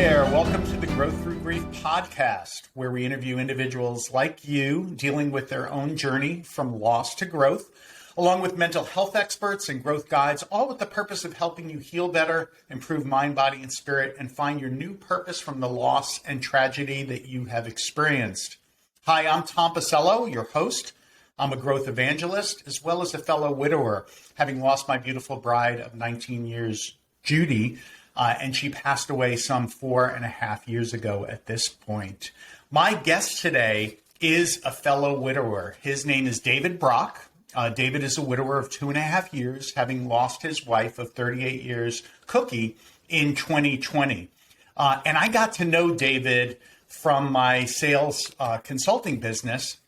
there. Welcome to the Growth Through Grief podcast, where we interview individuals like you dealing with their own journey from loss to growth, along with mental health experts and growth guides, all with the purpose of helping you heal better, improve mind, body, and spirit, and find your new purpose from the loss and tragedy that you have experienced. Hi, I'm Tom Pacello, your host. I'm a growth evangelist, as well as a fellow widower, having lost my beautiful bride of 19 years, Judy, and she passed away some 4.5 years ago at this point. My guest today is a fellow widower. His name is David Brock. David is a widower of 2.5 years, having lost his wife of 38 years, Kookie, in 2020. And I got to know David from my sales consulting business.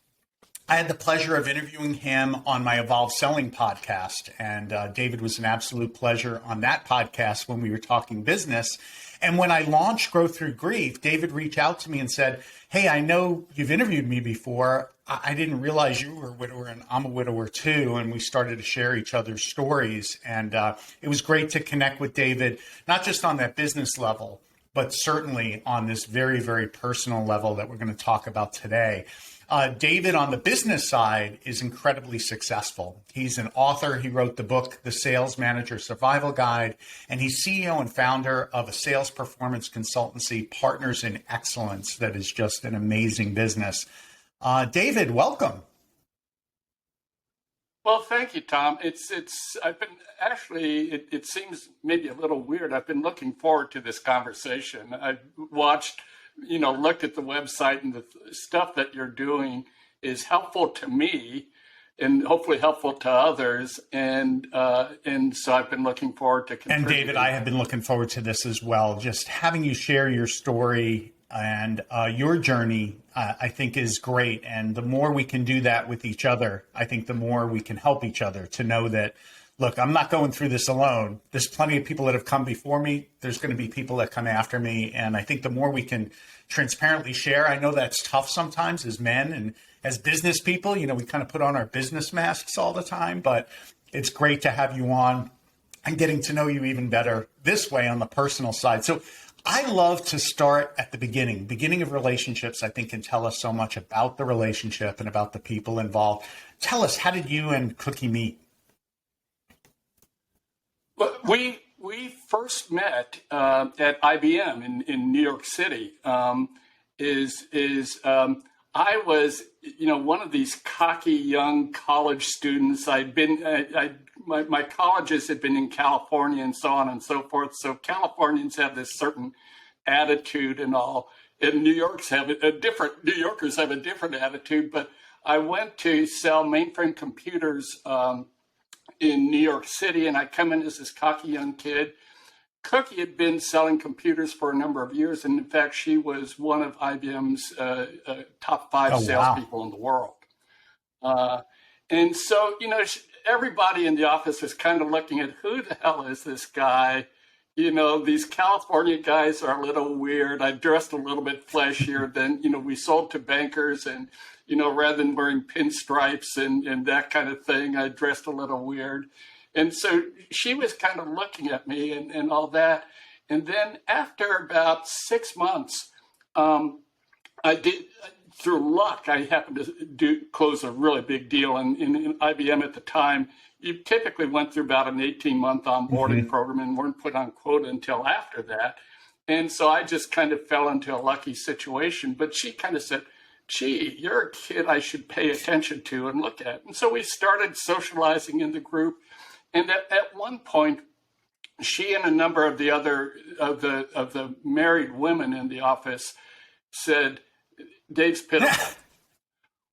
I had the pleasure of interviewing him on my Evolve Selling podcast, and David was an absolute pleasure on that podcast when we were talking business. And when I launched Growth Through Grief, David reached out to me and said, hey, I know you've interviewed me before. I didn't realize you were a widower, and I'm a widower too. And we started to share each other's stories. And it was great to connect with David, not just on that business level, but certainly on this very, very personal level that we're going to talk about today. David, on the business side, is incredibly successful. He's an author. He wrote the book, The Sales Manager Survival Guide, and he's CEO and founder of a sales performance consultancy, Partners in Excellence, that is just an amazing business. David, welcome. Well, thank you, Tom. I've been actually, it seems maybe a little weird. I've been looking forward to this conversation. I've watched, looked at the website, and the stuff that you're doing is helpful to me and hopefully helpful to others. And so I've been looking forward to contributing. And David, I have been looking forward to this as well. Just having you share your story and your journey, I think is great. And the more we can do that with each other, I think the more we can help each other to know that, look, I'm not going through this alone. There's plenty of people that have come before me. There's going to be people that come after me. And I think the more we can transparently share, I know that's tough sometimes as men and as business people, we kind of put on our business masks all the time, but it's great to have you on and getting to know you even better this way on the personal side. So I love to start at the beginning of relationships. I think can tell us so much about the relationship and about the people involved. Tell us, how did you and Kookie meet? Well, we first met at IBM in New York City. I was one of these cocky young college students. My colleges had been in California and so on and so forth. So Californians have this certain attitude and all, and New Yorkers have a different attitude. But I went to sell mainframe computers in New York City, and I come in as this cocky young kid. Kookie had been selling computers for a number of years, and in fact, she was one of IBM's top 5 salespeople in the world. And so, everybody in the office was kind of looking at, who the hell is this guy? These California guys are a little weird. I dressed a little bit flashier than, we sold to bankers, and rather than wearing pinstripes and that kind of thing, I dressed a little weird. And so she was kind of looking at me and all that. And then after about 6 months, through luck, I happened to close a really big deal. And in IBM at the time, you typically went through about an 18-month onboarding program and weren't put on quota until after that. And so I just kind of fell into a lucky situation. But she kind of said, gee, you're a kid I should pay attention to and look at. And so we started socializing in the group. And at one point, she and a number of the other of the married women in the office said, Dave's pitiful.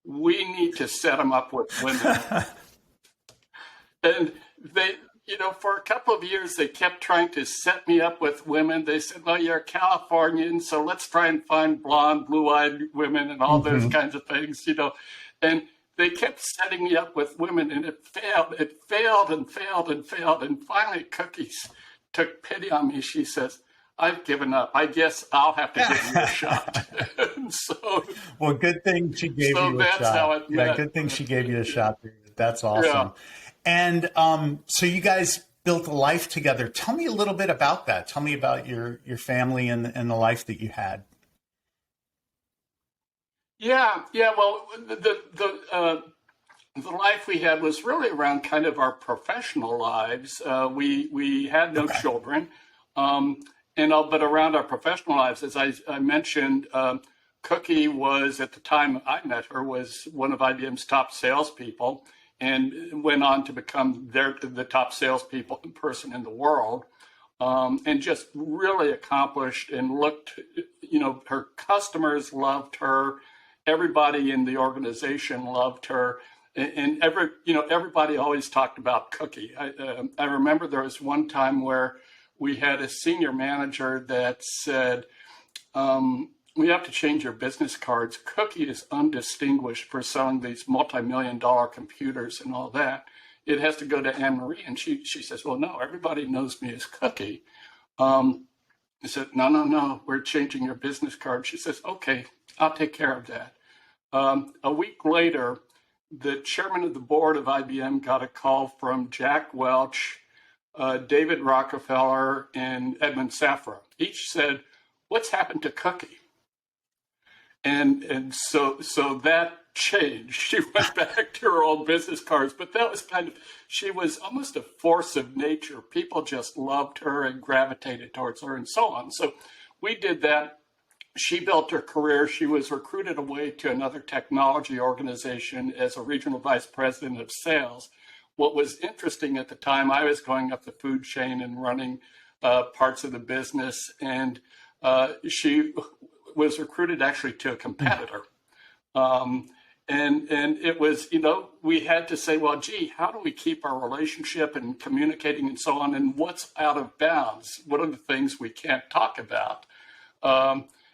We need to set him up with women. And they, for a couple of years, they kept trying to set me up with women. They said, well, you're Californian, so let's try and find blonde, blue-eyed women and all those kinds of things, And they kept setting me up with women, and it failed. It failed and failed and failed. And finally, Kookie took pity on me. She says, I've given up. I guess I'll have to give you a shot. Well, good thing she gave you a shot. So that's how it met. Yeah, good thing she gave you a shot. That's awesome. Yeah. And so you guys built a life together. Tell me a little bit about that. Tell me about your family and the life that you had. Yeah. Well, the life we had was really around kind of our professional lives. We had no children, but around our professional lives, as I mentioned, Kookie was, at the time I met her, was one of IBM's top salespeople, and went on to become the top salespeople person in the world, and just really accomplished and looked. Her customers loved her. Everybody in the organization loved her. And everybody always talked about Kookie. I remember there was one time where we had a senior manager that said, we have to change your business cards. Kookie is undistinguished for selling these multi-million-dollar computers and all that. It has to go to Anne Marie. And she says, well, no, everybody knows me as Kookie. I said, no, we're changing your business card. She says, okay, I'll take care of that. A week later, the chairman of the board of IBM got a call from Jack Welch, David Rockefeller, and Edmund Safra. Each said, what's happened to Kookie? And so that changed. She went back to her old business cards, but that was she was almost a force of nature. People just loved her and gravitated towards her and so on. So we did that. She built her career. She was recruited away to another technology organization as a regional vice president of sales. What was interesting at the time, I was going up the food chain and running parts of the business, and she was recruited actually to a competitor. And it was, we had to say, well, gee, how do we keep our relationship and communicating and so on? And what's out of bounds? What are the things we can't talk about?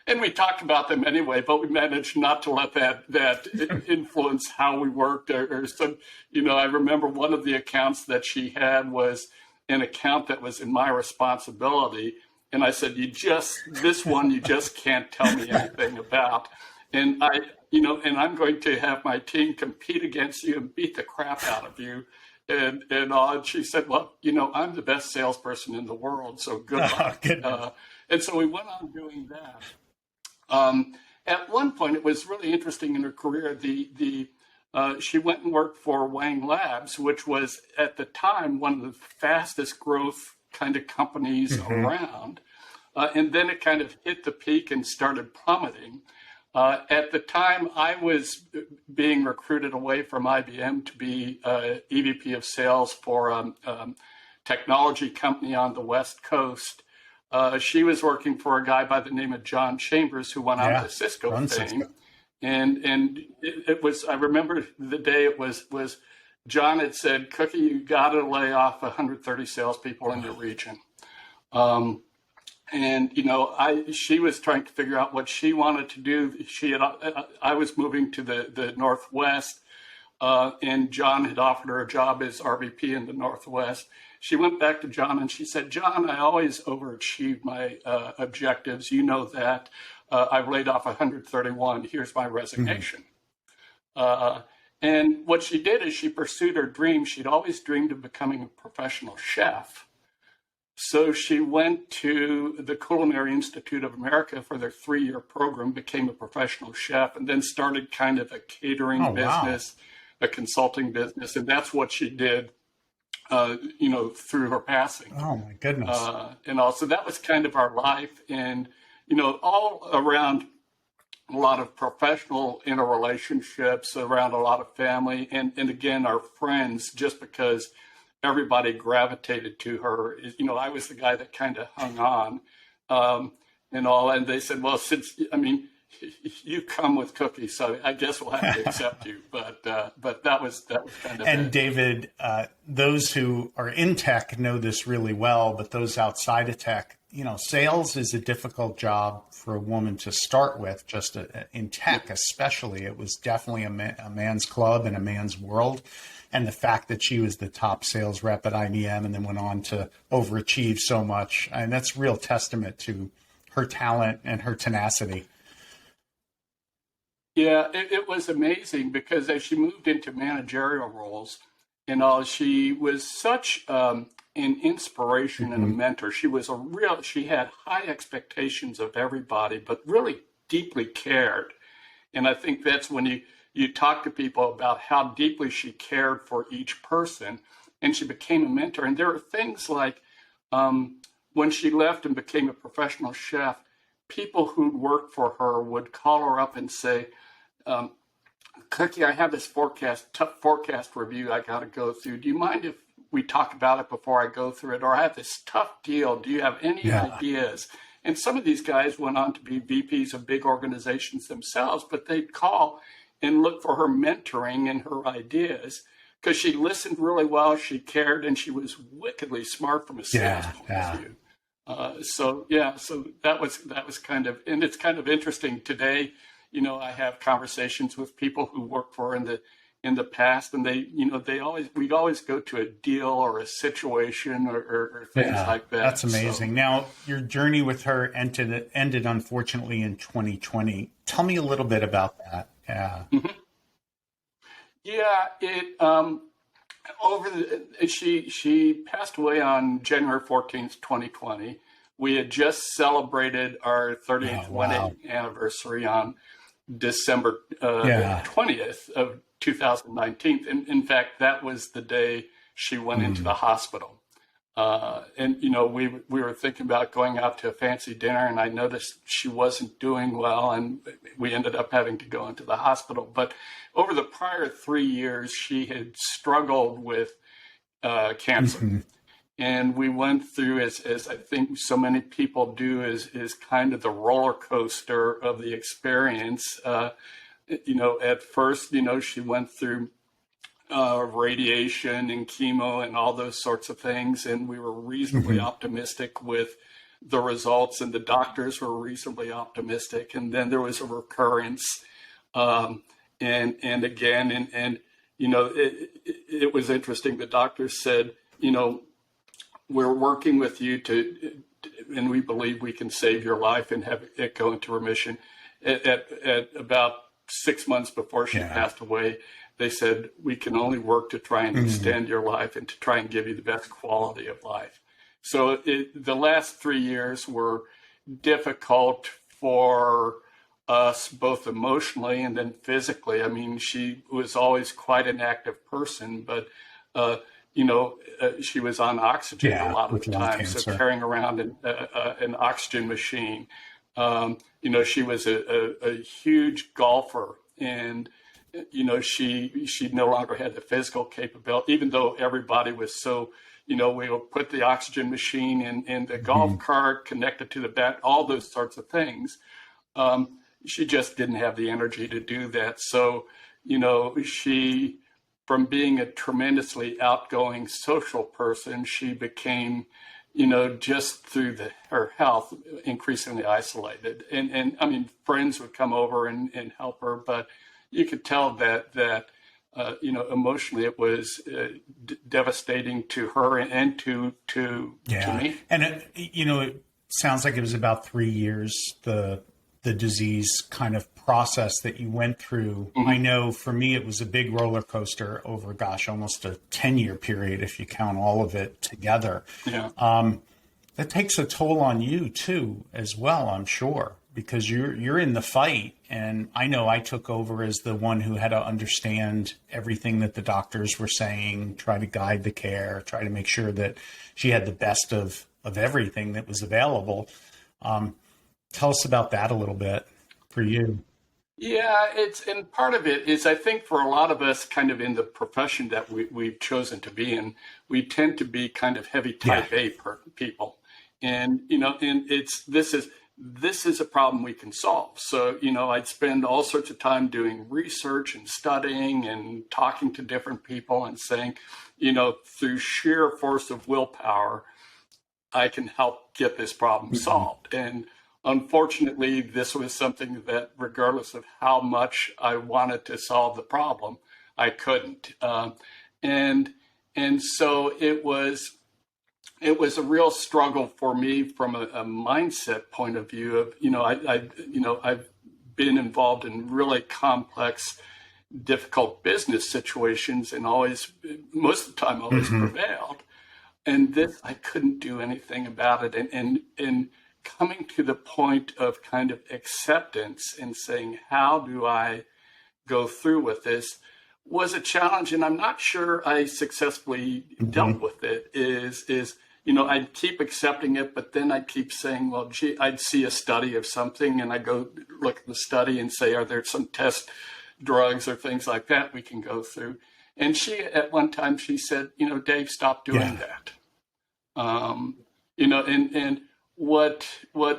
And we talked about them anyway, but we managed not to let that influence how we worked or some, I remember one of the accounts that she had was an account that was in my responsibility. And I said, this one, you just can't tell me anything about. And I'm going to have my team compete against you and beat the crap out of you. And she said, well, I'm the best salesperson in the world, so good luck. And so we went on doing that. At one point, it was really interesting in her career. She went and worked for Wang Labs, which was at the time one of the fastest growth kind of companies around. And then it kind of hit the peak and started plummeting. At the time, I was being recruited away from IBM to be EVP of sales for a technology company on the West Coast. She was working for a guy by the name of John Chambers, who went on to Cisco fame. And it was, I remember the day it was John had said, Kookie, you got to lay off 130 salespeople in your region. She was trying to figure out what she wanted to do. I was moving to the Northwest, and John had offered her a job as RVP in the Northwest. She went back to John and she said, John, I always overachieved my objectives. You know that. I've laid off 131. Here's my resignation. And what she did is she pursued her dream. She'd always dreamed of becoming a professional chef. So she went to the Culinary Institute of America for their 3-year program, became a professional chef, and then started kind of a catering business, a consulting business. And that's what she did, through her passing. Oh, my goodness. And also that was kind of our life. And, all around a lot of professional interrelationships, around a lot of family, and again, our friends, just because everybody gravitated to her. I was the guy that kind of hung on, and they said, well, you come with Kookie, so I guess we'll have to accept you. But that was kind of. And David, those who are in tech know this really well, but those outside of tech, sales is a difficult job for a woman to start with. Just in tech, especially, it was definitely a man's club and a man's world. And the fact that she was the top sales rep at IBM and then went on to overachieve so much, and that's real testament to her talent and her tenacity. Yeah, it was amazing because as she moved into managerial roles, and all. She was such an inspiration and a mentor. She had high expectations of everybody, but really deeply cared. And I think that's when you talk to people about how deeply she cared for each person, and she became a mentor. And there are things like when she left and became a professional chef, people who'd worked for her would call her up and say, Cookie, I have this tough forecast review I got to go through. Do you mind if we talk about it before I go through it? Or I have this tough deal. Do you have any ideas? And some of these guys went on to be VPs of big organizations themselves, but they'd call and look for her mentoring and her ideas because she listened really well, she cared, and she was wickedly smart from a sales point of view. So that was kind of, and it's kind of interesting today. I have conversations with people who worked for her in the past, and we always go to a deal or a situation or things like that. That's amazing. So, now, your journey with her ended unfortunately in 2020. Tell me a little bit about that. Yeah. Mm-hmm. Yeah. She passed away on January 14th, 2020. We had just celebrated our 30th wedding anniversary on December 20th of 2019. And in fact, that was the day she went into the hospital. And we were thinking about going out to a fancy dinner, and I noticed she wasn't doing well, and we ended up having to go into the hospital. But over the prior 3 years, she had struggled with cancer. Mm-hmm. And we went through, as I think so many people do, is kind of the roller coaster of the experience. At first, she went through radiation and chemo and all those sorts of things. And we were reasonably optimistic with the results, and the doctors were reasonably optimistic. And then there was a recurrence. And again, it was interesting. The doctors said, we're working with you and we believe we can save your life and have it go into remission. At about 6 months before she passed away, they said, we can only work to try and extend your life and to try and give you the best quality of life. So the last 3 years were difficult for us, both emotionally and then physically. I mean, she was always quite an active person, but she was on oxygen a lot of the time, so carrying around an oxygen machine. She was a huge golfer, and she no longer had the physical capability, even though everybody was so. We would put the oxygen machine in the golf cart, connected to the bat, all those sorts of things. She just didn't have the energy to do that. So, she, from being a tremendously outgoing social person, she became, just through her health, increasingly isolated. And I mean, friends would come over and help her, but you could tell that emotionally it was devastating to her and to me. And it sounds like it was about 3 years, the disease kind of process that you went through. I know for me, it was a big roller coaster over, almost a 10-year period, if you count all of it together. Yeah. That takes a toll on you too, as well, I'm sure, because you're in the fight. And I know I took over as the one who had to understand everything that the doctors were saying, try to guide the care, try to make sure that she had the best of everything that was available. Tell us about that a little bit for you. Yeah, and part of it is, I think, for a lot of us kind of in the profession that we've chosen to be in, we tend to be kind of heavy type A people. And, this is a problem we can solve. So, I'd spend all sorts of time doing research and studying and talking to different people and saying, through sheer force of willpower, I can help get this problem solved. And unfortunately, this was something that, regardless of how much I wanted to solve the problem, I couldn't. And so it was a real struggle for me from a mindset point of view of, I've been involved in really complex difficult business situations and always, most of the time, always prevailed. And this, I couldn't do anything about it. And coming to the point of kind of acceptance and saying, how do I go through with this, was a challenge. And I'm not sure I successfully dealt with it. I'd keep accepting it, but then I'd keep saying, well, gee, I'd see a study of something and I go look at the study and say, are there some test drugs or things like that we can go through? And at one time, she said, Dave, stop doing that. And what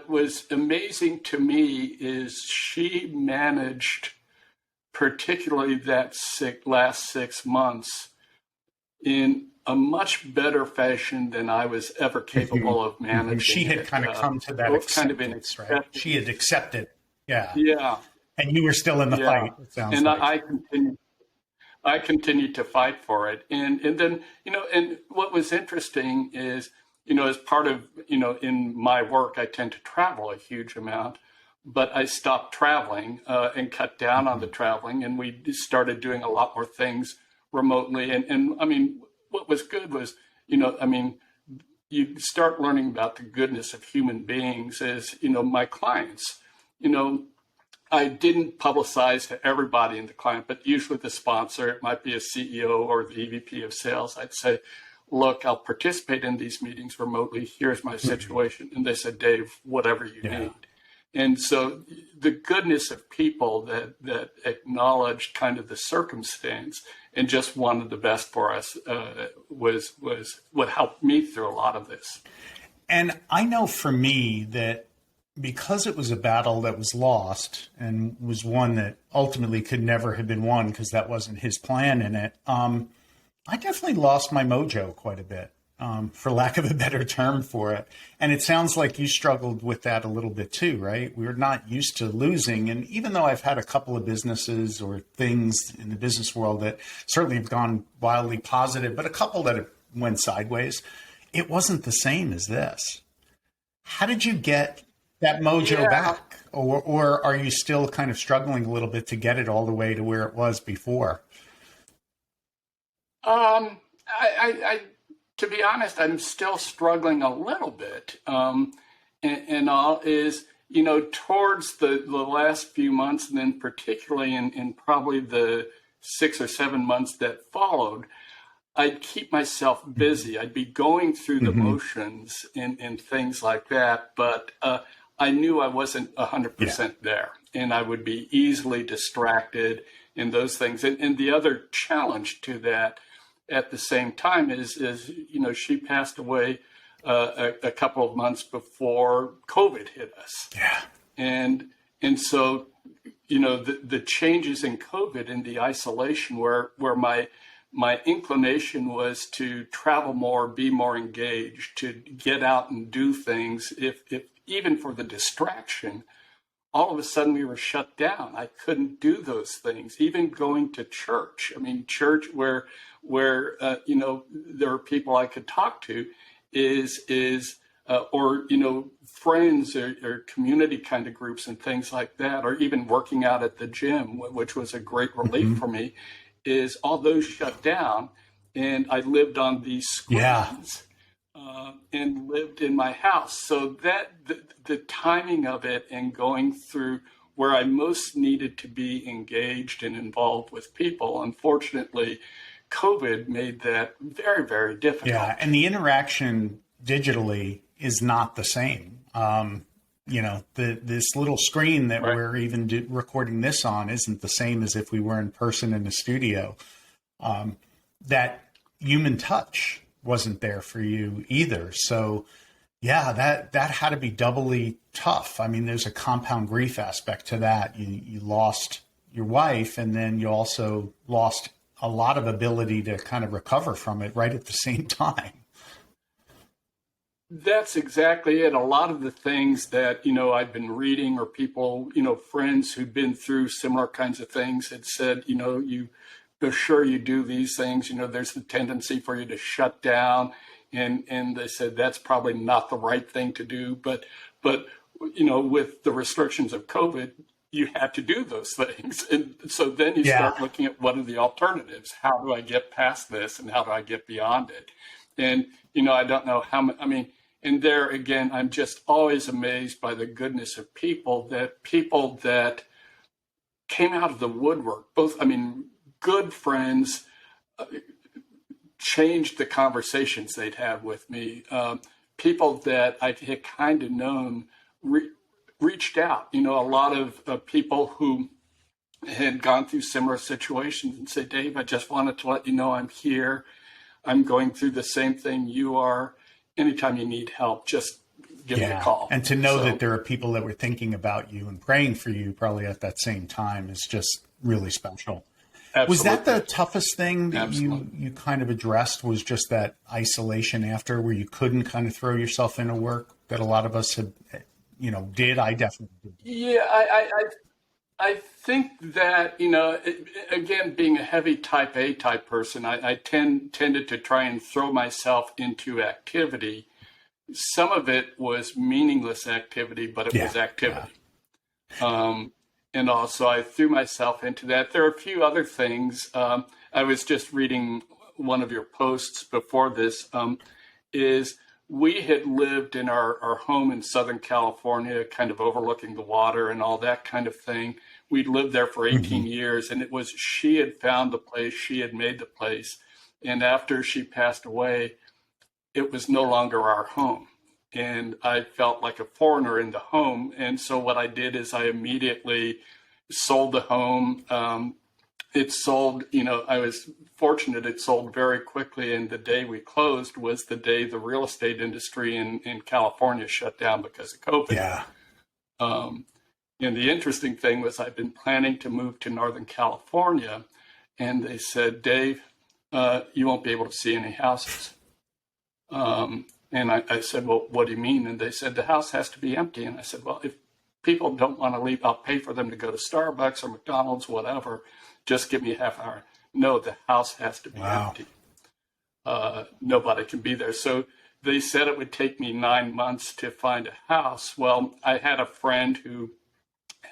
was amazing to me is she managed, particularly that last 6 months, in a much better fashion than I was ever capable of managing. She had kind of come to that acceptance, right? She had accepted. Yeah. Yeah. And you were still in the fight, it sounds and like. I continued to fight for it. And then, and what was interesting is, as part of, in my work, I tend to travel a huge amount, but I stopped traveling and cut down on the traveling. And we started doing a lot more things remotely. And I mean, what was good was, you start learning about the goodness of human beings as, my clients, I didn't publicize to everybody in the client, but usually the sponsor, it might be a CEO or the EVP of sales. I'd say, look, I'll participate in these meetings remotely. Here's my situation. And they said, Dave, whatever you need. And so the goodness of people that acknowledged kind of the circumstance and just wanted the best for us was what helped me through a lot of this. And I know for me that because it was a battle that was lost and was one that ultimately could never have been won because that wasn't his plan in it, I definitely lost my mojo quite a bit, for lack of a better term for it. And it sounds like you struggled with that a little bit too, right? We're not used to losing. And even though I've had a couple of businesses or things in the business world that certainly have gone wildly positive, but a couple that have went sideways, it wasn't the same as this. How did you get that mojo back? Or are you still kind of struggling a little bit to get it all the way to where it was before? I to be honest, I'm still struggling a little bit. And all is, towards the last few months, and then particularly in probably the 6 or 7 months that followed, I'd keep myself busy. I'd be going through the motions and things like that, but I knew I wasn't 100% there, and I would be easily distracted in those things. And the other challenge to that at the same time is she passed away a couple of months before COVID hit us. Yeah. And so, the changes in COVID and the isolation where my inclination was to travel more, be more engaged, to get out and do things, if even for the distraction, all of a sudden we were shut down. I couldn't do those things, even going to church. I mean, church where there are people I could talk to or friends or community kind of groups and things like that, or even working out at the gym, which was a great relief for me, is all those shut down. And I lived on these screens. And lived in my house. So that the timing of it and going through where I most needed to be engaged and involved with people, unfortunately, COVID made that very, very difficult. Yeah, and the interaction digitally is not the same. This little screen that we're even recording this on isn't the same as if we were in person in the studio. That human touch wasn't there for you either. So yeah, that had to be doubly tough. I mean, there's a compound grief aspect to that. You lost your wife, and then you also lost a lot of ability to kind of recover from it right at the same time. That's exactly it. A lot of the things that, I've been reading, or people, friends who've been through similar kinds of things had said, the sure you do these things, there's the tendency for you to shut down. And they said that's probably not the right thing to do. But with the restrictions of COVID, you had to do those things. And so then you Yeah. start looking at what are the alternatives? How do I get past this and how do I get beyond it? And, I don't know and there again, I'm just always amazed by the goodness of people that came out of the woodwork, good friends, changed the conversations they'd had with me. People that I had kind of known reached out. A lot of people who had gone through similar situations and say, Dave, I just wanted to let you know I'm here. I'm going through the same thing you are. Anytime you need help, just give me a call. And to know that there are people that were thinking about you and praying for you probably at that same time is just really special. Absolutely. Was that the toughest thing that you kind of addressed, was just that isolation after, where you couldn't kind of throw yourself into work that a lot of us had, did? I definitely did. Yeah, I think that, again, being a heavy type A type person, I tended to try and throw myself into activity. Some of it was meaningless activity, but it was activity. Yeah. And also I threw myself into that. There are a few other things. I was just reading one of your posts before this, is we had lived in our home in Southern California, kind of overlooking the water and all that kind of thing. We'd lived there for 18 years, and it was, she had found the place, she had made the place. And after she passed away, it was no longer our home. And I felt like a foreigner in the home. And so what I did is I immediately sold the home. It sold, I was fortunate, it sold very quickly. And the day we closed was the day the real estate industry in California shut down because of COVID. Yeah. And the interesting thing was, I'd been planning to move to Northern California, and they said, Dave, you won't be able to see any houses. And I said, well, what do you mean? And they said, the house has to be empty. And I said, well, if people don't want to leave, I'll pay for them to go to Starbucks or McDonald's, whatever. Just give me a half hour. No, the house has to be empty. Nobody can be there. So they said it would take me 9 months to find a house. Well, I had a friend who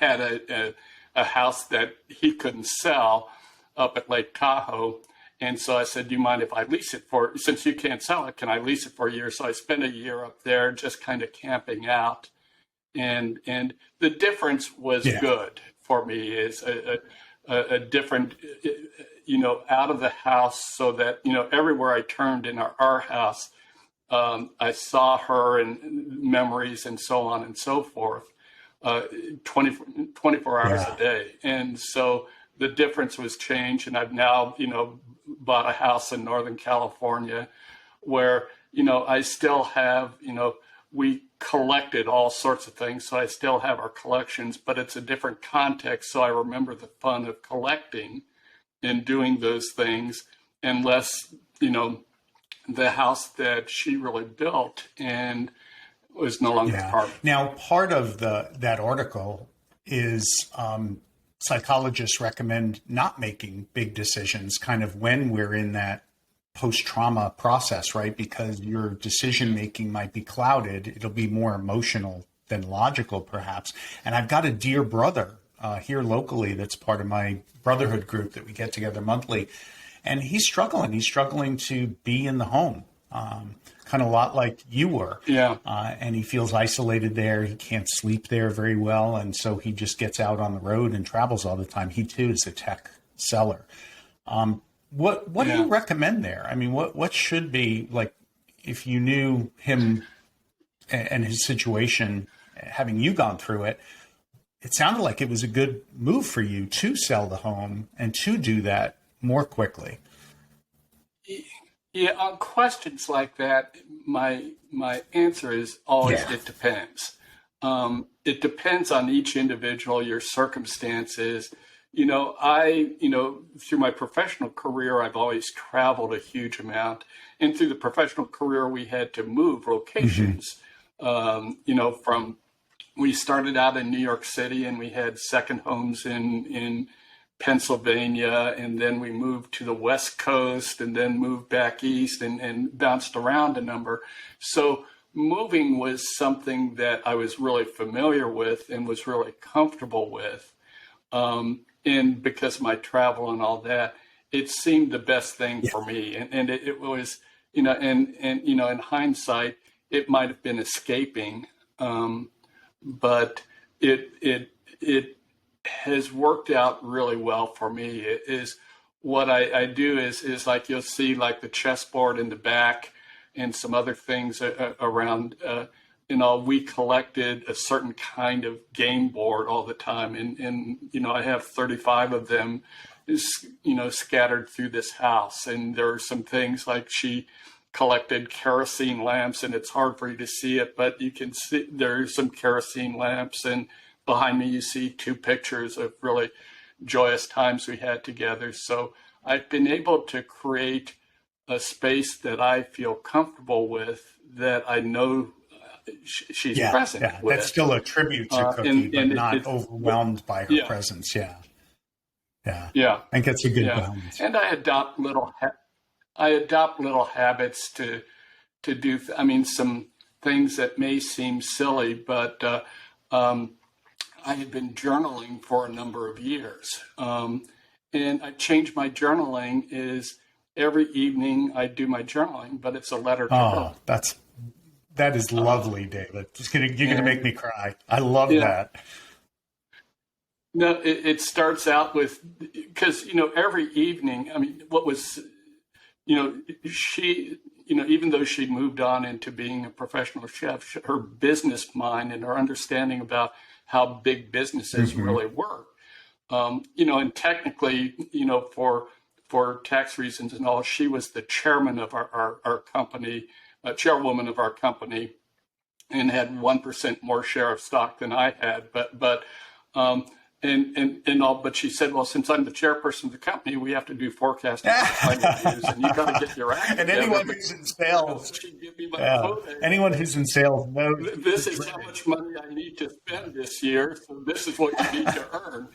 had a house that he couldn't sell up at Lake Tahoe. And so I said, do you mind if I lease it since you can't sell it, can I lease it for a year? So I spent a year up there just kind of camping out. And the difference was good for me, is a different, out of the house, so that, everywhere I turned in our house, I saw her and memories and so on and so forth, 24 hours a day. And so the difference was changed. And I've now, bought a house in Northern California where, I still have, we collected all sorts of things. So I still have our collections, but it's a different context. So I remember the fun of collecting and doing those things, and less, the house that she really built and was no longer part of it. Now, part of that article is psychologists recommend not making big decisions kind of when we're in that post-trauma process, right? Because your decision-making might be clouded. It'll be more emotional than logical, perhaps. And I've got a dear brother here locally that's part of my brotherhood group that we get together monthly. And he's struggling. He's struggling to be in the home, kind of a lot like you were. Yeah. And he feels isolated there. He can't sleep there very well. And so he just gets out on the road and travels all the time. He, too, is a tech seller. What do you recommend there? I mean, what should be, like, if you knew him and his situation, having you gone through it, it sounded like it was a good move for you to sell the home and to do that more quickly. Yeah, on questions like that, my answer is always it depends. It depends on each individual, your circumstances. Through my professional career, I've always traveled a huge amount. And through the professional career, we had to move locations. We started out in New York City, and we had second homes in Pennsylvania, and then we moved to the West Coast, and then moved back east and bounced around a number. So moving was something that I was really familiar with and was really comfortable with. And because of my travel and all that, it seemed the best thing for me. And it was, in hindsight, it might have been escaping, but it has worked out really well for me. It is what I do is like, you'll see like the chessboard in the back and some other things around, we collected a certain kind of game board all the time. And I have 35 of them, scattered through this house. And there are some things like she collected kerosene lamps, and it's hard for you to see it, but you can see there are some kerosene lamps. And behind me, you see 2 pictures of really joyous times we had together. So I've been able to create a space that I feel comfortable with, that I know she's present with. That's still a tribute to Kookie, but not overwhelmed by her presence. Yeah. I think it's a good balance. And I adopt little habits to do. Some things that may seem silly, but I had been journaling for a number of years, and I changed my journaling. Is every evening I do my journaling, but it's a letter to her. That is lovely, David. You're gonna make me cry. I love that. No, it starts out with, because every evening. She, even though she'd moved on into being a professional chef, her business mind and her understanding about how big businesses really work, and technically, for tax reasons and all, she was the chairman of our company, chairwoman of our company, and had 1% more share of stock than I had. But she said, well, since I'm the chairperson of the company, we have to do forecasting and you got to get your act and together. Anyone who's in sales, anyone who's in sales knows this is how much money I need to spend this year. So this is what you need to earn.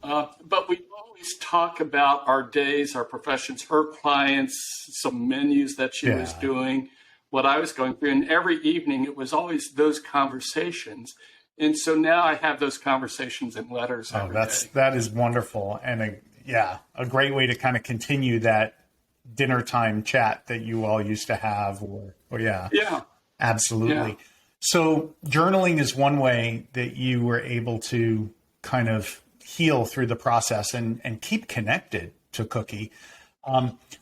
But we always talk about our days, our professions, her clients, some menus that she was doing, what I was going through. And every evening it was always those conversations. And so now I have those conversations in letters every day. That is wonderful. And a great way to kind of continue that dinner time chat that you all used to have absolutely. Yeah. So journaling is one way that you were able to kind of heal through the process and keep connected to Kookie.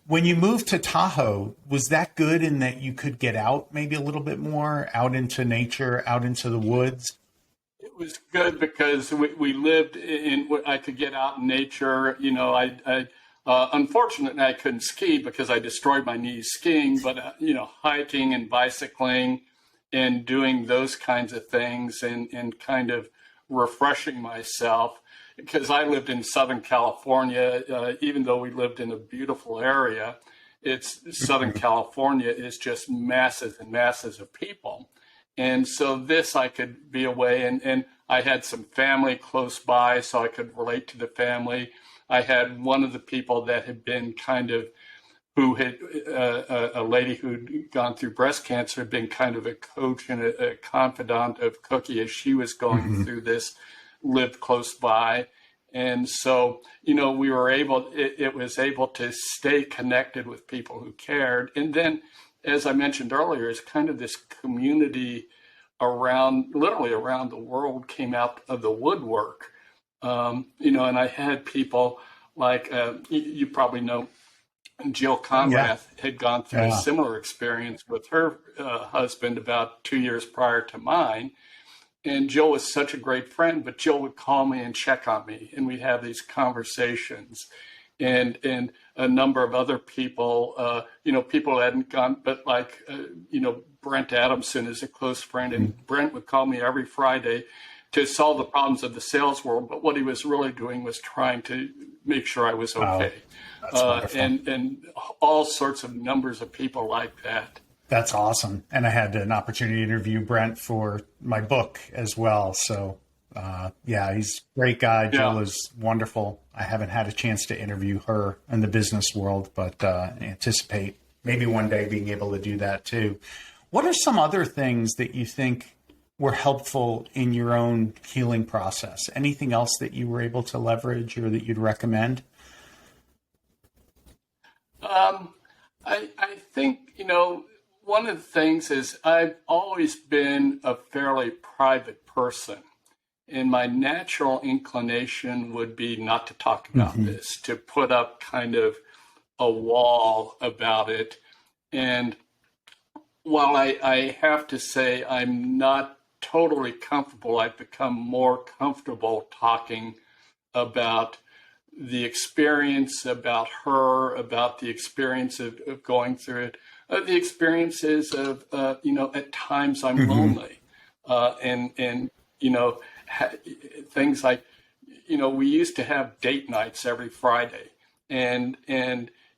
When you moved to Tahoe, was that good in that you could get out maybe a little bit more, out into nature, out into the woods? It was good because we lived I could get out in nature. Unfortunately, I couldn't ski because I destroyed my knees skiing, but, hiking and bicycling and doing those kinds of things and kind of refreshing myself, because I lived in Southern California, even though we lived in a beautiful area. Southern California is just masses and masses of people. And so I could be away, and I had some family close by, so I could relate to the family. I had one of the people that had been a lady who'd gone through breast cancer, had been kind of a coach and a confidant of Kookie as she was going through this, lived close by. And so, we were it was able to stay connected with people who cared. And then, as I mentioned earlier, is kind of this community literally around the world came out of the woodwork. And I had people like, you probably know, Jill Conrath had gone through a similar experience with her husband about 2 years prior to mine. And Jill was such a great friend, but Jill would call me and check on me, and we'd have these conversations. And a number of other people, people hadn't gone, but Brent Adamson is a close friend, and Brent would call me every Friday to solve the problems of the sales world. But what he was really doing was trying to make sure I was okay. And all sorts of numbers of people like that. That's awesome. And I had an opportunity to interview Brent for my book as well. So he's a great guy. Jill is wonderful. I haven't had a chance to interview her in the business world, but anticipate maybe one day being able to do that too. What are some other things that you think were helpful in your own healing process? Anything else that you were able to leverage or that you'd recommend? I think, one of the things is I've always been a fairly private person. And my natural inclination would be not to talk about this, to put up kind of a wall about it. And while I have to say I'm not totally comfortable, I've become more comfortable talking about the experience, about her, about the experience of going through it, the experiences of, at times I'm lonely. And things like, we used to have date nights every Friday, and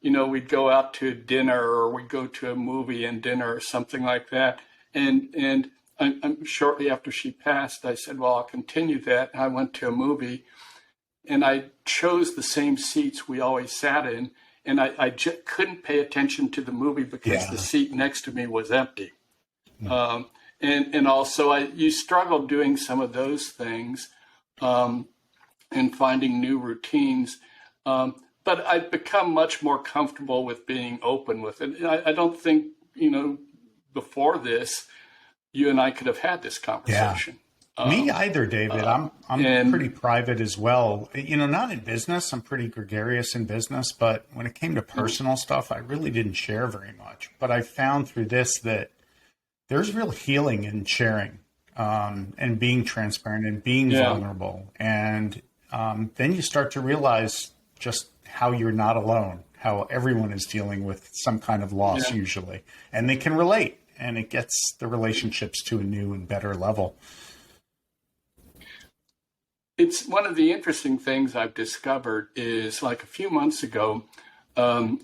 we'd go out to dinner, or we'd go to a movie and dinner or something like that. And I'm shortly after she passed, I said, well, I'll continue that. And I went to a movie, and I chose the same seats we always sat in, and I just couldn't pay attention to the movie because the seat next to me was empty. And also, you struggle doing some of those things and finding new routines. But I've become much more comfortable with being open with it. I don't think, before this, you and I could have had this conversation. Me either, David. I'm pretty private as well. Not in business. I'm pretty gregarious in business. But when it came to personal stuff, I really didn't share very much. But I found through this that there's real healing in sharing and being transparent and being vulnerable. And then you start to realize just how you're not alone, how everyone is dealing with some kind of loss usually. And they can relate, and it gets the relationships to a new and better level. It's one of the interesting things I've discovered is, like, a few months ago, a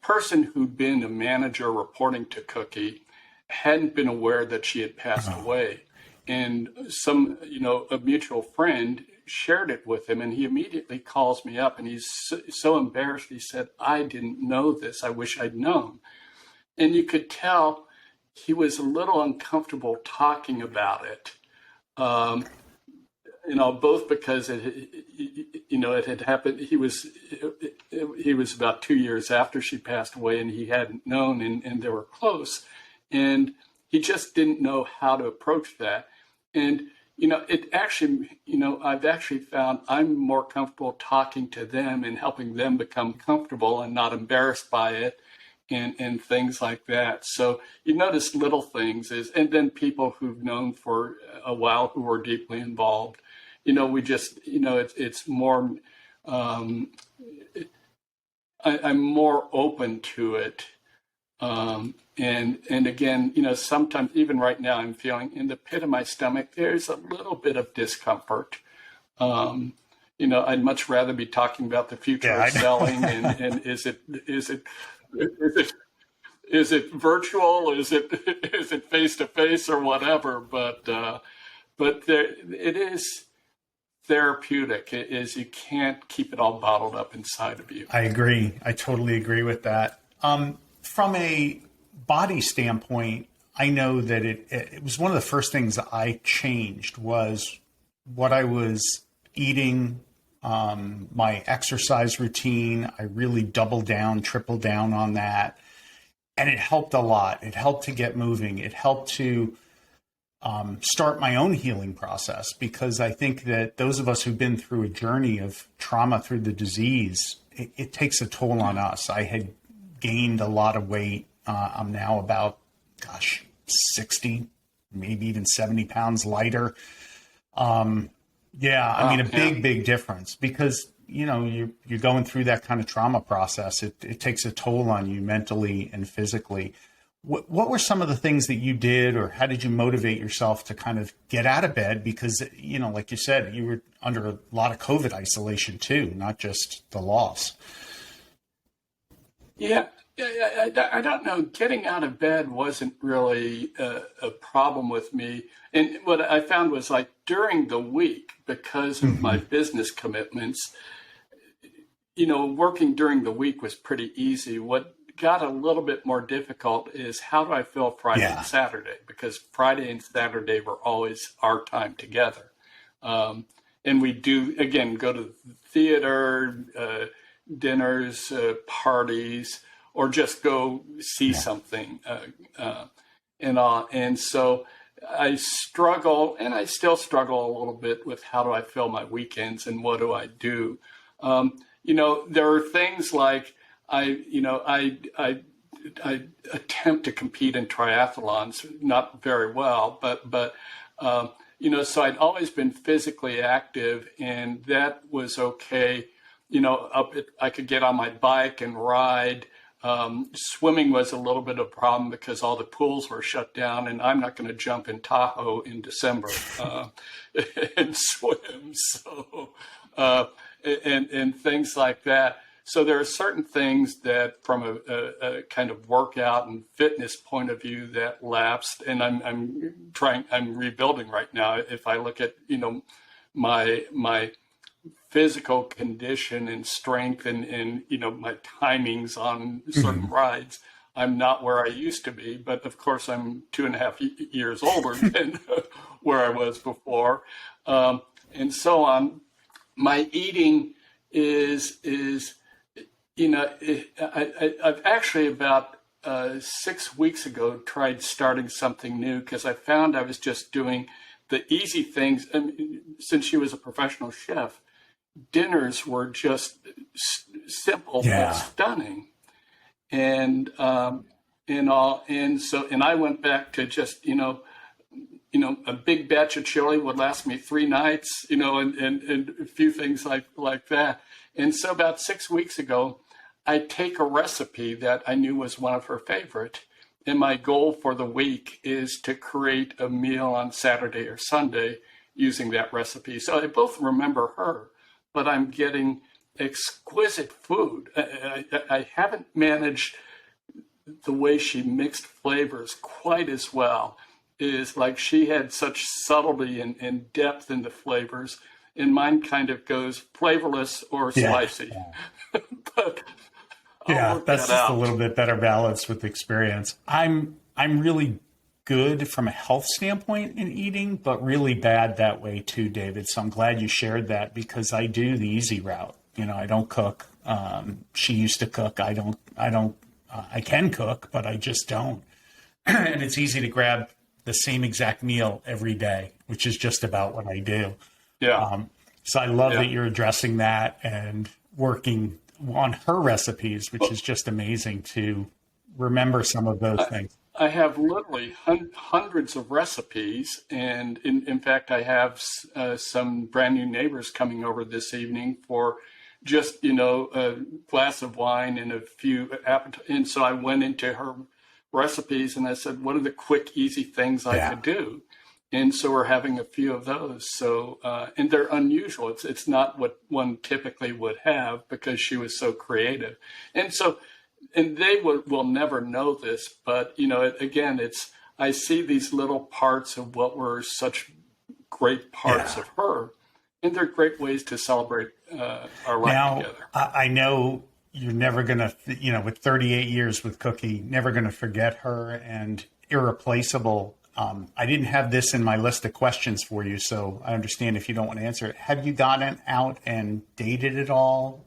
person who'd been a manager reporting to Kookie hadn't been aware that she had passed away. And a mutual friend shared it with him, and he immediately calls me up, and he's so embarrassed. He said, I didn't know this. I wish I'd known. And you could tell he was a little uncomfortable talking about it. Both because it had happened. He was about 2 years after she passed away, and he hadn't known, and they were close, and he just didn't know how to approach that. And it actually, I've actually found I'm more comfortable talking to them and helping them become comfortable and not embarrassed by it, and things like that. So you notice little things and then people who've known for a while who are deeply involved. We just, it's more, I'm more open to it. And again, sometimes even right now I'm feeling in the pit of my stomach, there's a little bit of discomfort. I'd much rather be talking about the future of selling and is it virtual? Is it face to face or whatever? But it is therapeutic. It is, you can't keep it all bottled up inside of you. I agree. I totally agree with that. From a body standpoint, I know that it was one of the first things that I changed was what I was eating, my exercise routine. I really doubled down, tripled down on that. And it helped a lot. It helped to get moving. It helped to start my own healing process, because I think that those of us who've been through a journey of trauma through the disease, it takes a toll on us. I had gained a lot of weight. I'm now about, 60, maybe even 70 pounds lighter. A big difference, because, you're going through that kind of trauma process. It takes a toll on you mentally and physically. What were some of the things that you did, or how did you motivate yourself to kind of get out of bed? Because, like you said, you were under a lot of COVID isolation too, not just the loss. Yeah, I don't know. Getting out of bed wasn't really a problem with me. And what I found was, like, during the week, because of my business commitments, working during the week was pretty easy. What got a little bit more difficult is how do I feel Friday and Saturday? Because Friday and Saturday were always our time together. And we do, again, go to the theater, dinners, parties, or just go see something. And so I struggle, and I still struggle a little bit with how do I fill my weekends and what do I do? There are things like I attempt to compete in triathlons, not very well, but so I'd always been physically active, and that was okay. I could get on my bike and ride. Swimming was a little bit of a problem because all the pools were shut down, and I'm not going to jump in Tahoe in December and swim. So, and things like that. So there are certain things that from a kind of workout and fitness point of view that lapsed, and I'm rebuilding right now. If I look at, my physical condition and strength and my timings on certain rides, I'm not where I used to be, but of course I'm 2.5 years older than where I was before. And so on. My eating is I've actually about 6 weeks ago tried starting something new because I found I was just doing the easy things. And since she was a professional chef, dinners were just simple but stunning, and I went back to just a big batch of chili would last me 3 nights, and a few things like that. And so about 6 weeks ago, I take a recipe that I knew was one of her favorite, and my goal for the week is to create a meal on Saturday or Sunday using that recipe. So I both remember her, but I'm getting exquisite food. I haven't managed the way she mixed flavors quite as well. Is like she had such subtlety and depth in the flavors, and mine kind of goes flavorless or spicy. But that's just a little bit better balance with experience. I'm really good from a health standpoint in eating, but really bad that way too, David. So I'm glad you shared that because I do the easy route. I don't cook. She used to cook. I can cook, but I just don't. And it's easy to grab the same exact meal every day, which is just about what I do. So I love that you're addressing that and working on her recipes, which is just amazing to remember some of those things. I have literally hundreds of recipes, and in fact, I have some brand new neighbors coming over this evening for just a glass of wine and a few appetizers. And so I went into her recipes and I said, what are the quick, easy things I could do? And so we're having a few of those. So, and they're unusual. It's not what one typically would have because she was so creative. And so, and they will never know this, but again, I see these little parts of what were such great parts of her, and they're great ways to celebrate our life together. I know you're never going to, with 38 years with Kookie, never going to forget her and irreplaceable. I didn't have this in my list of questions for you, so I understand if you don't want to answer it. Have you gotten out and dated at all?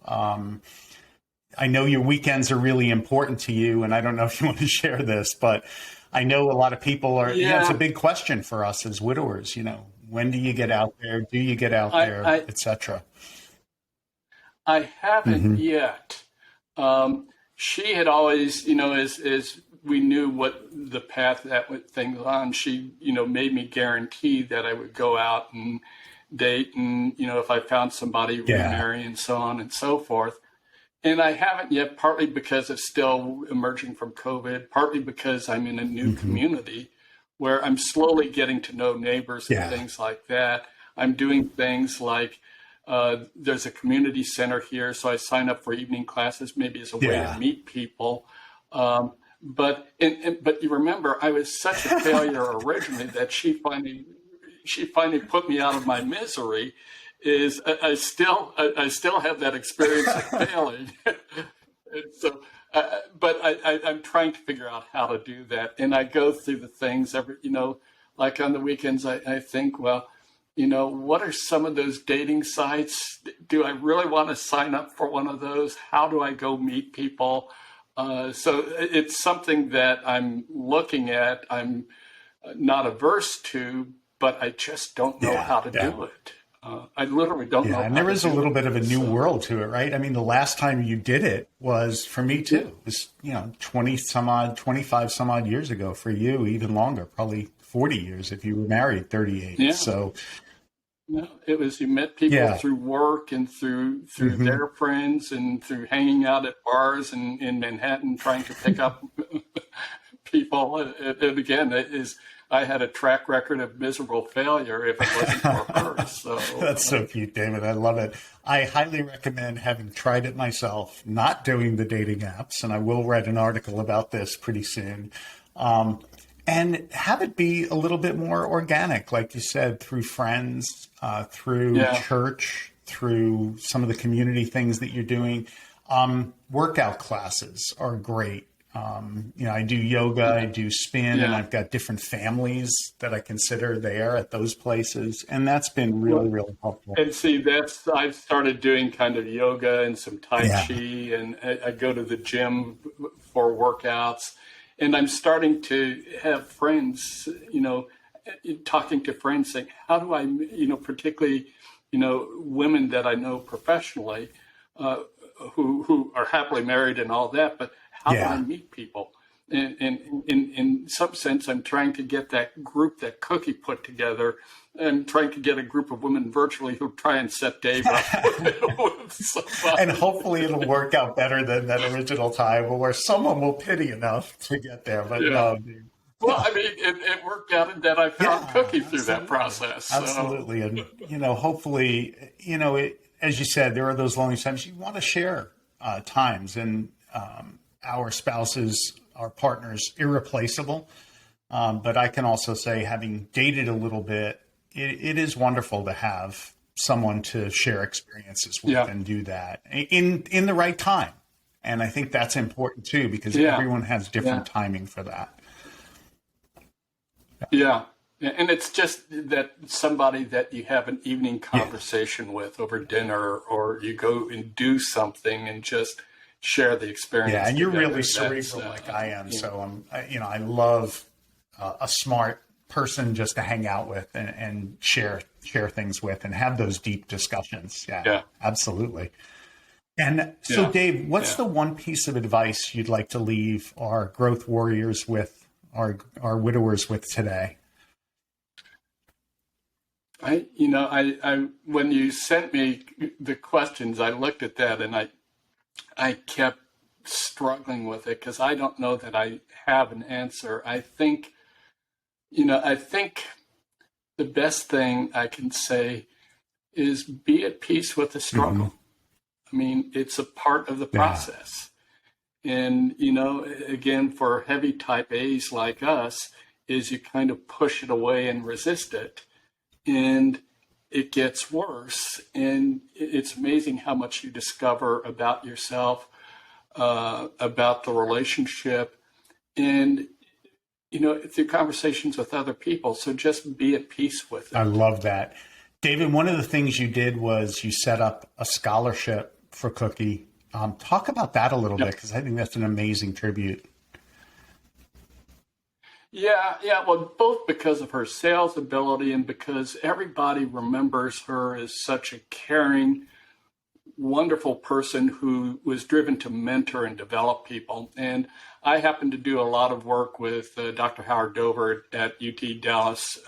I know your weekends are really important to you, and I don't know if you want to share this, but I know a lot of people are, it's a big question for us as widowers, when do you get out there? Do you get out there, et cetera? I haven't yet. She had always, as we knew what the path that thing was on, she, made me guarantee that I would go out and date and, if I found somebody, remarry and so on and so forth. And I haven't yet, partly because it's still emerging from COVID, partly because I'm in a new community where I'm slowly getting to know neighbors and things like that. I'm doing things like there's a community center here, so I sign up for evening classes, maybe as a way to meet people. But you remember, I was such a failure originally that she finally put me out of my misery. I still have that experience of failing. And so, but I'm trying to figure out how to do that. And I go through the things like on the weekends, I think, well, what are some of those dating sites? Do I really want to sign up for one of those? How do I go meet people? So it's something that I'm looking at. I'm not averse to, but I just don't know how to do it. I literally don't know. And there is a little bit of a new world to it, right? I mean, the last time you did it was, for me too, it was, 25 some odd years ago. For you, even longer, probably 40 years if you were married, 38. Yeah. So it was, you met people through work and through their friends and through hanging out at bars in Manhattan, trying to pick up people. And again, I had a track record of miserable failure if it wasn't for her. So that's so cute, David. I love it. I highly recommend, having tried it myself, not doing the dating apps, and I will write an article about this pretty soon. And have it be a little bit more organic, like you said, through friends, through church, through some of the community things that you're doing. Workout classes are great. I do yoga, I do spin, and I've got different families that I consider there at those places. And that's been really, really helpful. And see, I've started doing kind of yoga and some Tai Chi, and I go to the gym for workouts. And I'm starting to have friends, talking to friends saying, how do I, particularly, women that I know professionally, who are happily married and all that, but how do I meet people? And in some sense, I'm trying to get that group that Kookie put together, and trying to get a group of women virtually who try and set Dave up with somebody. And hopefully it'll work out better than that original time, or someone will pity enough to get there. But no, dude. Well, I mean, it worked out in that I found Kookie through that process. So. Absolutely. And, hopefully, as you said, there are those lonely times you want to share times, and our spouses, our partners, irreplaceable. But I can also say, having dated a little bit, it is wonderful to have someone to share experiences with and do that in the right time. And I think that's important too, because everyone has different timing for that. Yeah. And it's just that somebody that you have an evening conversation with over dinner, or you go and do something and just share the experience. Yeah, and you're really cerebral like I am. So I love a smart person just to hang out with and share things with and have those deep discussions. Yeah. Absolutely. And so, Dave, what's the one piece of advice you'd like to leave our growth warriors with, our widowers with today? I when you sent me the questions, I looked at that and I kept struggling with it, because I don't know that I have an answer. I think the best thing I can say is be at peace with the struggle. Mm-hmm. I mean, it's a part of the process. And, again, for heavy type A's like us, is you kind of push it away and resist it. And it gets worse. And it's amazing how much you discover about yourself, about the relationship, and through conversations with other people. So just be at peace with it. I love that. David, one of the things you did was you set up a scholarship for Kookie. Talk about that a little bit, because I think that's an amazing tribute. Yeah. Well, both because of her sales ability and because everybody remembers her as such a caring, wonderful person who was driven to mentor and develop people. And I happen to do a lot of work with Dr. Howard Dover at UT Dallas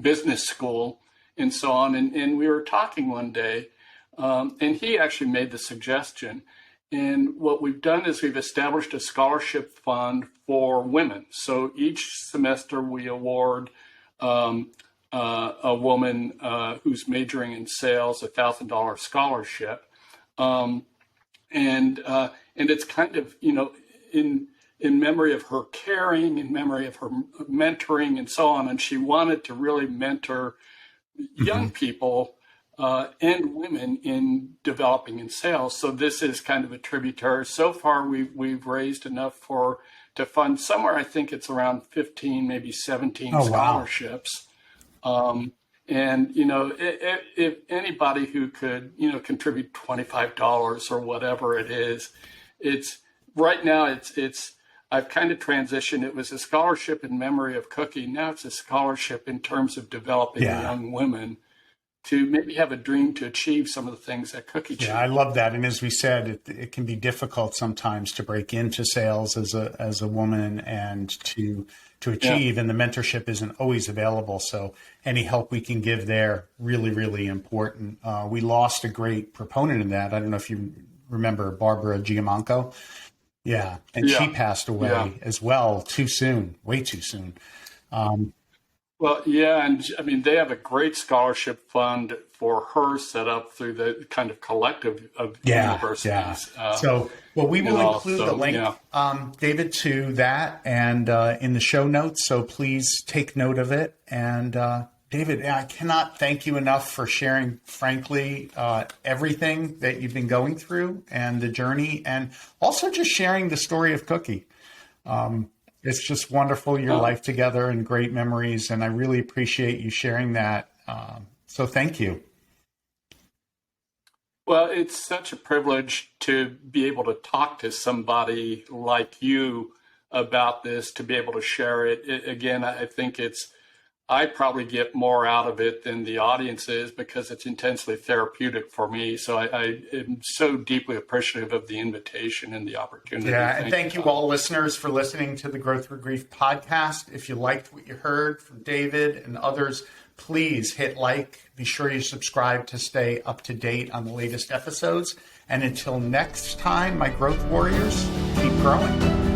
Business School and so on. And we were talking one day, and he actually made the suggestion. And what we've done is we've established a scholarship fund for women. So each semester we award a woman who's majoring in sales $1,000 scholarship, and it's kind of in memory of her caring, in memory of her mentoring, and so on. And she wanted to really mentor young people and women in developing in sales. So this is kind of a tributary. So far, we've raised enough to fund somewhere. I think it's around 15, maybe 17 scholarships. Wow. And if anybody who could contribute $25 or whatever it is, it's right now it's I've kind of transitioned. It was a scholarship in memory of Kookie. Now it's a scholarship in terms of developing young women to maybe have a dream to achieve some of the things that Kookie achieved. Yeah, I love that. And as we said, it can be difficult sometimes to break into sales as a woman and to achieve, and the mentorship isn't always available. So any help we can give there, really, really important. We lost a great proponent in that. I don't know if you remember Barbara Giamanco. Yeah. And she passed away as well too soon, way too soon. Well, yeah, and I mean, they have a great scholarship fund for her set up through the kind of collective of universities. Yeah. We will include the link, David, to that and in the show notes. So please take note of it. And David, I cannot thank you enough for sharing, frankly, everything that you've been going through and the journey, and also just sharing the story of Kookie. It's just wonderful, your life together and great memories. And I really appreciate you sharing that. So thank you. Well, it's such a privilege to be able to talk to somebody like you about this, to be able to share it. Again, I think I probably get more out of it than the audience is because it's intensely therapeutic for me. So I am so deeply appreciative of the invitation and the opportunity. Yeah, and thank you all listeners for listening to the Growth Through Grief podcast. If you liked what you heard from David and others, please hit like. Be sure you subscribe to stay up to date on the latest episodes. And until next time, my growth warriors, keep growing.